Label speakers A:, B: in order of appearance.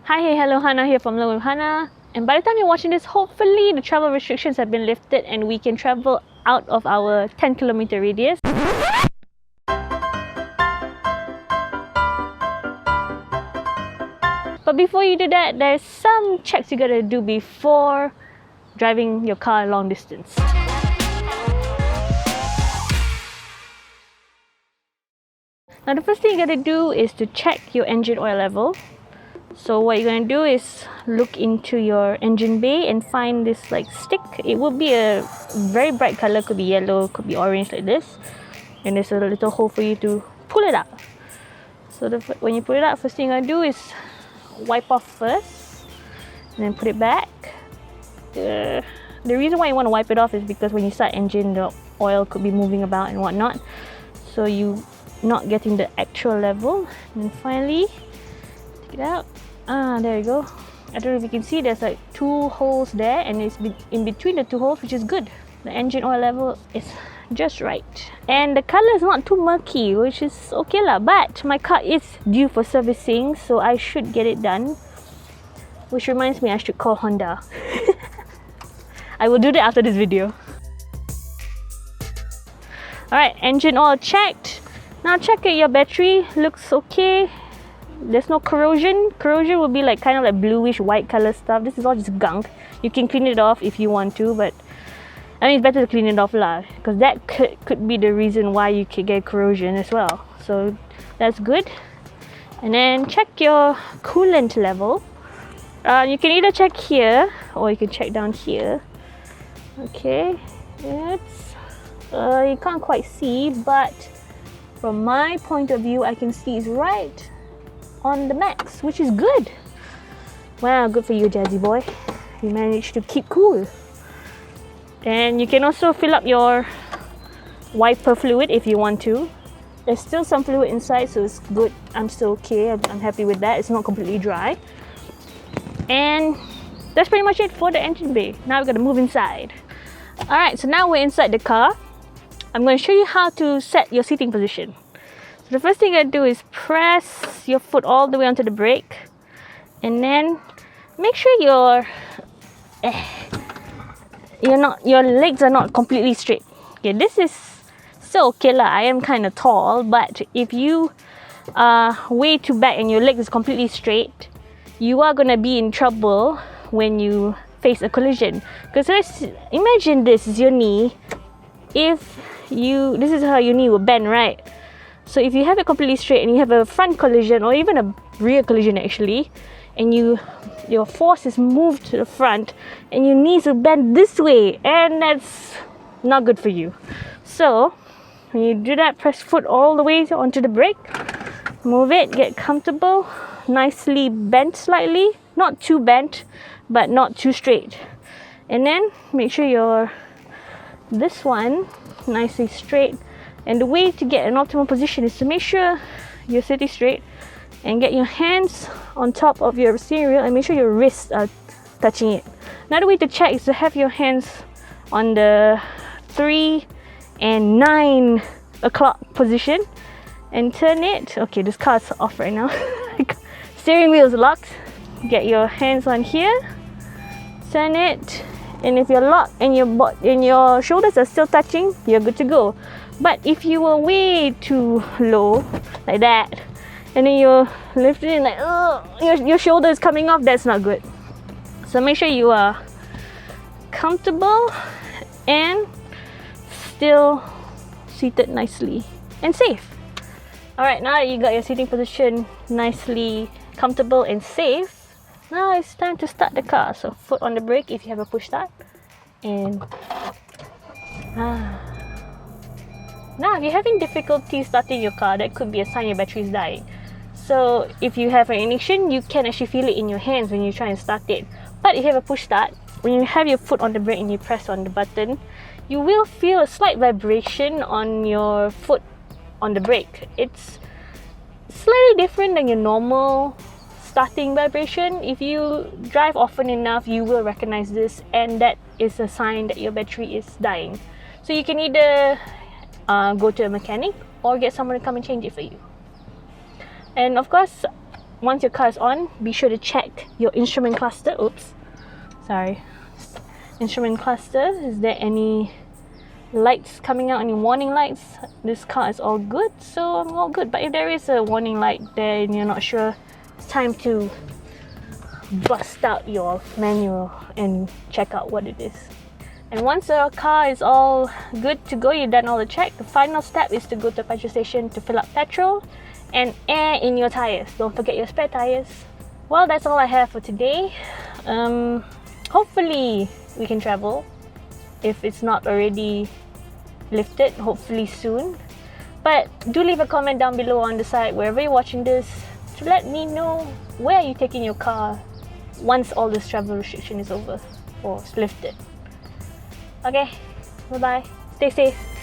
A: Hi, hey, hello, Hana here from Learn with Hana. And by the time you're watching this, hopefully the travel restrictions have been lifted and we can travel out of our 10-kilometer radius. But before you do that, there's some checks you gotta do before driving your car long distance. Now the first thing you gotta do is to check your engine oil level. So what you're gonna do is look into your engine bay and find this like stick. It will be a very bright color, could be yellow, could be orange like this. And there's a little hole for you to pull it out. So when you pull it out, first thing you're gonna do is wipe off first, and then put it back. The reason why you want to wipe it off is because when you start engine, the oil could be moving about and whatnot. So you not getting the actual level. And then finally, take it out. There you go. I don't know if you can see, there's like 2 holes there, and it's in between the 2 holes, which is good. The engine oil level is just right, and the color is not too murky, which is okay lah. But my car is due for servicing, so I should get it done. Which reminds me, I should call Honda. I will do that after this video. Alright, engine oil checked. Now check your battery, looks okay. There's no corrosion. Corrosion will be like kind of like bluish white color stuff. This is all just gunk. You can clean it off if you want to, but I mean it's better to clean it off lah, because that could be the reason why you could get corrosion as well. So that's good. And then check your coolant level. You can either check here or you can check down here. Okay, you can't quite see, but from my point of view, I can see it's right on the max, which is good. Wow, good for you, Jazzy boy. You managed to keep cool. And you can also fill up your wiper fluid if you want to. There's still some fluid inside, so it's good. I'm still okay. I'm happy with that. It's not completely dry. And that's pretty much it for the engine bay. Now we're gonna move inside. Alright, so now we're inside the car. I'm going to show you how to set your seating position. So the first thing you're gonna do is press your foot all the way onto the brake, and then make sure your legs are not completely straight. Okay, this is still okay lah. I am kind of tall, but if you are way too back and your leg is completely straight, you are gonna be in trouble when you face a collision. Because imagine this is your knee. This is how your knee will bend, right? So if you have it completely straight and you have a front collision or even a rear collision actually, and your force is moved to the front and your knees will bend this way, and that's not good for you. So when you do that, press foot all the way onto the brake, move it, get comfortable, nicely bent slightly, not too bent but not too straight, and then make sure this one nicely straight. And the way to get an optimal position is to make sure you're sitting straight and get your hands on top of your steering wheel and make sure your wrists are touching it. Another way to check is to have your hands on the 3 and 9 o'clock position and turn it. Okay, this car is off right now. Steering wheel is locked. Get your hands on here, turn it, and if you're locked and your shoulders are still touching, you're good to go. But if you were way too low, like that, and then you're lifting like your shoulder is coming off, that's not good. So make sure you are comfortable and still seated nicely and safe. Alright, now that you got your seating position nicely comfortable and safe, now it's time to start the car. So foot on the brake if you have a push start, and now if you're having difficulty starting your car, that could be a sign your battery is dying. So if you have an ignition, you can actually feel it in your hands when you try and start it. But if you have a push start, when you have your foot on the brake and you press on the button, you will feel a slight vibration on your foot on the brake. It's slightly different than your normal starting vibration. If you drive often enough, you will recognize this, and that is a sign that your battery is dying. So you can either go to a mechanic or get someone to come and change it for you. And of course, once your car is on, be sure to check your instrument cluster. Instrument cluster. Is there any lights coming out, any warning lights? This car is all good, so I'm all good. But if there is a warning light there and you're not sure, it's time to bust out your manual and check out what it is. And once your car is all good to go, you've done all the check, the final step is to go to a petrol station to fill up petrol and air in your tires. Don't forget your spare tires. Well, that's all I have for today. Hopefully we can travel. If it's not already lifted, hopefully soon. But do leave a comment down below on the side, wherever you're watching this, to let me know where are you taking your car once all this travel restriction is over or lifted. Okay, bye bye. Stay safe.